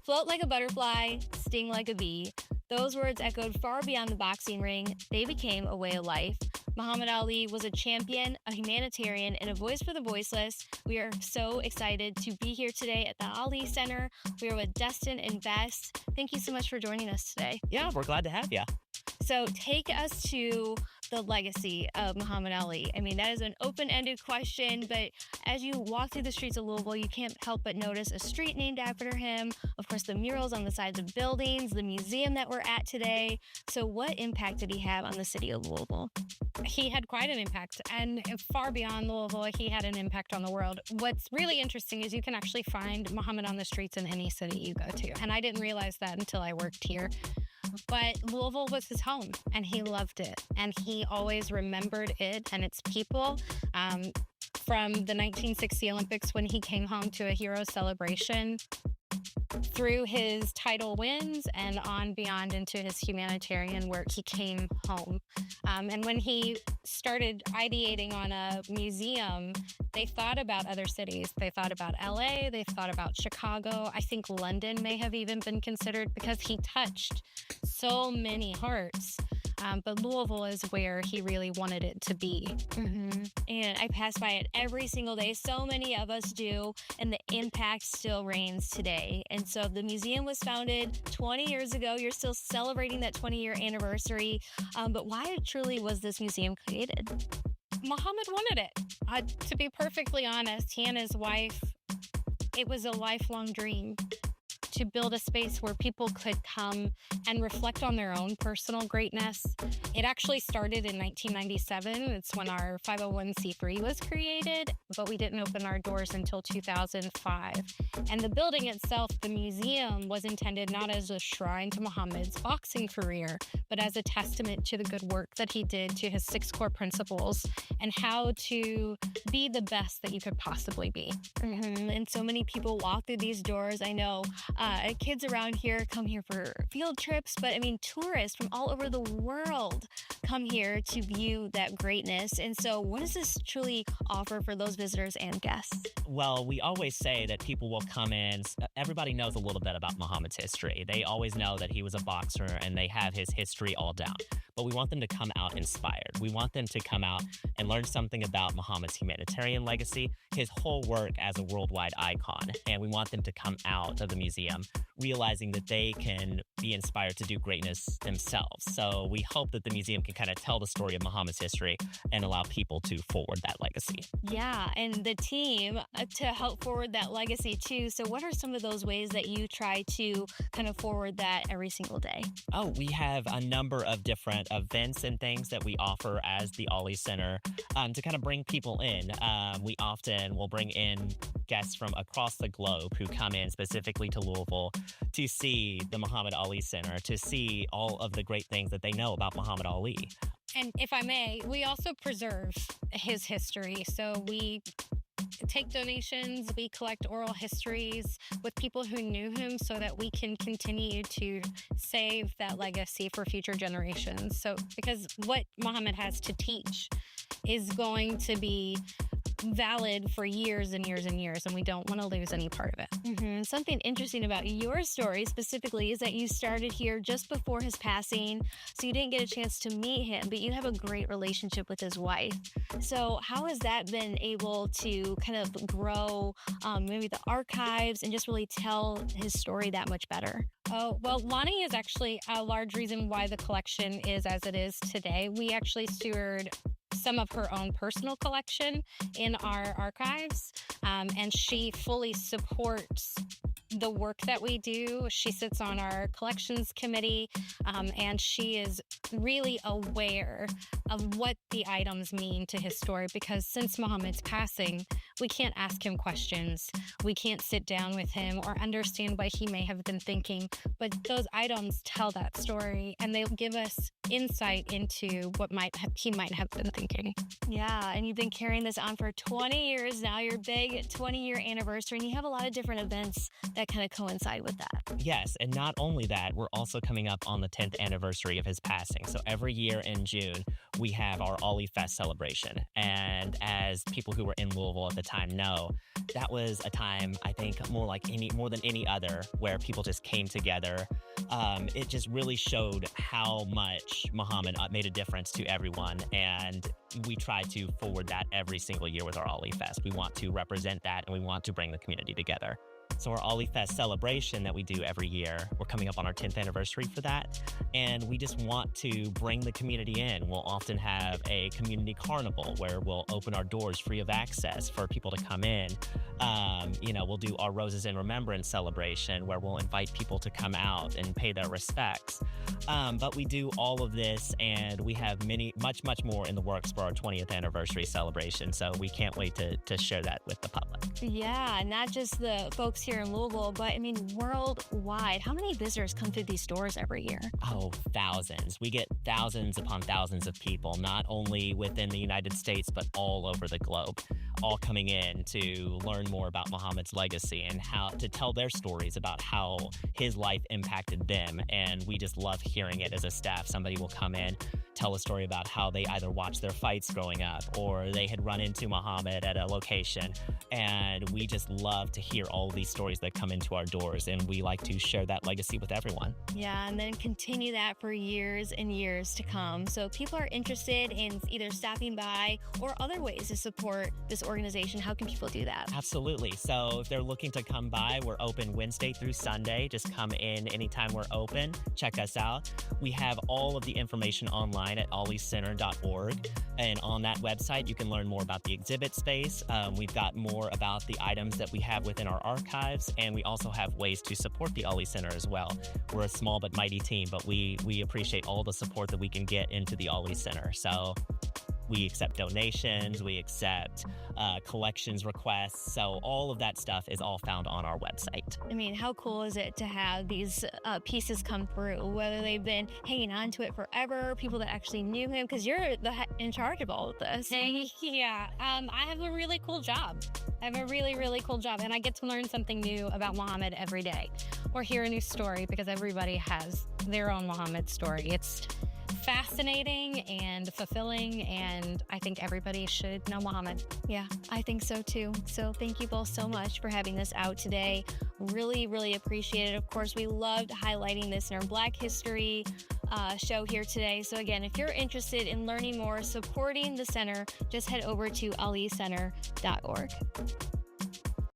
Float like a butterfly, sting like a bee. Those words echoed far beyond the boxing ring. They became a way of life. Muhammad Ali was a champion, a humanitarian, and a voice for the voiceless. We are so excited to be here today at the Ali Center. We are with Destin and Bess. Thank you so much for joining us today. Yeah, we're glad to have you. So take us to the legacy of Muhammad Ali. I mean, that is an open-ended question, but as you walk through the streets of Louisville, you can't help but notice a street named after him. Of course, the murals on the sides of buildings, the museum that we're at today. So what impact did he have on the city of Louisville? He had quite an impact, and far beyond Louisville, he had an impact on the world. What's really interesting is you can actually find Muhammad on the streets in any city you go to, and I didn't realize that until I worked here. But Louisville was his home, and he loved it, and he always remembered it and its people. From the 1960 Olympics, when he came home to a hero celebration, through his title wins and on beyond into his humanitarian work, he came home. And when he started ideating on a museum, they thought about other cities. They thought about LA, they thought about Chicago. I think London may have even been considered because he touched so many hearts. But Louisville is where he really wanted it to be. Mm-hmm. And I pass by it every single day. So many of us do, and the impact still reigns today. And so the museum was founded 20 years ago. You're still celebrating that 20-year anniversary. But why truly was this museum created? Muhammad wanted it. To be perfectly honest, he and his wife, it was a lifelong dream to build a space where people could come and reflect on their own personal greatness. It actually started in 1997. It's when our 501c3 was created, but we didn't open our doors until 2005. And the building itself, the museum, was intended not as a shrine to Muhammad's boxing career, but as a testament to the good work that he did to his 6 core principles and how to be the best that you could possibly be. Mm-hmm. And so many people walk through these doors. I know kids around here come here for field trips, but I mean, tourists from all over the world come here to view that greatness. And so what does this truly offer for those visitors and guests? Well, we always say that people will come in. Everybody knows a little bit about Muhammad's history. They always know that he was a boxer and they have his history all down. But we want them to come out inspired. We want them to come out and learn something about Muhammad's humanitarian legacy, his whole work as a worldwide icon. And we want them to come out of the museum realizing that they can be inspired to do greatness themselves. So we hope that the museum can kind of tell the story of Muhammad's history and allow people to forward that legacy. Yeah, and the team to help forward that legacy too. So what are some of those ways that you try to kind of forward that every single day? Oh, we have a number of different events and things that we offer as the Ali Center to kind of bring people in. We often will bring in guests from across the globe who come in specifically to Louisville to see the Muhammad Ali Center, to see all of the great things that they know about Muhammad Ali. And if I may, we also preserve his history. So we take donations, we collect oral histories with people who knew him so that we can continue to save that legacy for future generations. So because what Muhammad has to teach is going to be valid for years and years and years, and we don't want to lose any part of it. Mm-hmm. Something interesting about your story specifically is that you started here just before his passing, so you didn't get a chance to meet him, but you have a great relationship with his wife. So how has that been able to kind of grow maybe the archives and just really tell his story that much better? Oh, well, Lonnie is actually a large reason why the collection is as it is today. We actually steward some of her own personal collection in our archives, and she fully supports the work that we do. She sits on our collections committee, and she is really aware of what the items mean to his story, because since Muhammad's passing, we can't ask him questions. We can't sit down with him or understand what he may have been thinking, but those items tell that story, and they give us insight into what he might have been thinking. Yeah, and you've been carrying this on for 20 years now, your big 20-year anniversary, and you have a lot of different events that that kind of coincide with that. Yes, and not only that, we're also coming up on the 10th anniversary of his passing. So every year in June, we have our Ollie Fest celebration. And as people who were in Louisville at the time know, that was a time, I think, more than any other, where people just came together. It just really showed how much Muhammad made a difference to everyone. And we try to forward that every single year with our Ollie Fest. We want to represent that, and we want to bring the community together. So our Ollie Fest celebration that we do every year, we're coming up on our 10th anniversary for that. And we just want to bring the community in. We'll often have a community carnival where we'll open our doors free of access for people to come in. We'll do our Roses in Remembrance celebration where we'll invite people to come out and pay their respects. But we do all of this, and we have much more in the works for our 20th anniversary celebration. So we can't wait to share that with the public. Yeah, not just the folks here in Louisville, but I mean, worldwide. How many visitors come through these doors every year? Oh, thousands. We get thousands upon thousands of people, not only within the United States, but all over the globe, all coming in to learn more about Muhammad's legacy and how to tell their stories about how his life impacted them. And we just love hearing it as a staff. Somebody will come in, tell a story about how they either watched their fights growing up or they had run into Muhammad at a location. And we just love to hear all of these stories that come into our doors, and we like to share that legacy with everyone. Yeah, and then continue that for years and years to come. So if people are interested in either stopping by or other ways to support this organization, how can people do that? Absolutely. So if they're looking to come by, we're open Wednesday through Sunday. Just come in anytime we're open. Check us out. We have all of the information online at olliecenter.org. And on that website, you can learn more about the exhibit space. We've got more about the items that we have within our archives, and we also have ways to support the Ollie Center as well. We're a small but mighty team, but we appreciate all the support that we can get into the Ollie Center. So we accept donations, we accept collections requests. So all of that stuff is all found on our website. I mean, how cool is it to have these pieces come through, whether they've been hanging on to it forever, people that actually knew him, because you're in charge of all of this. Yeah, I have a really cool job. I have a really, really cool job, and I get to learn something new about Muhammad every day or hear a new story, because everybody has their own Muhammad story. It's fascinating and fulfilling, and I think everybody should know Muhammad. Yeah, I think so too. So thank you both so much for having this out today. Really, really appreciate it. Of course, we loved highlighting this in our Black History show here today. So again, if you're interested in learning more, supporting the center, just head over to olliecenter.org.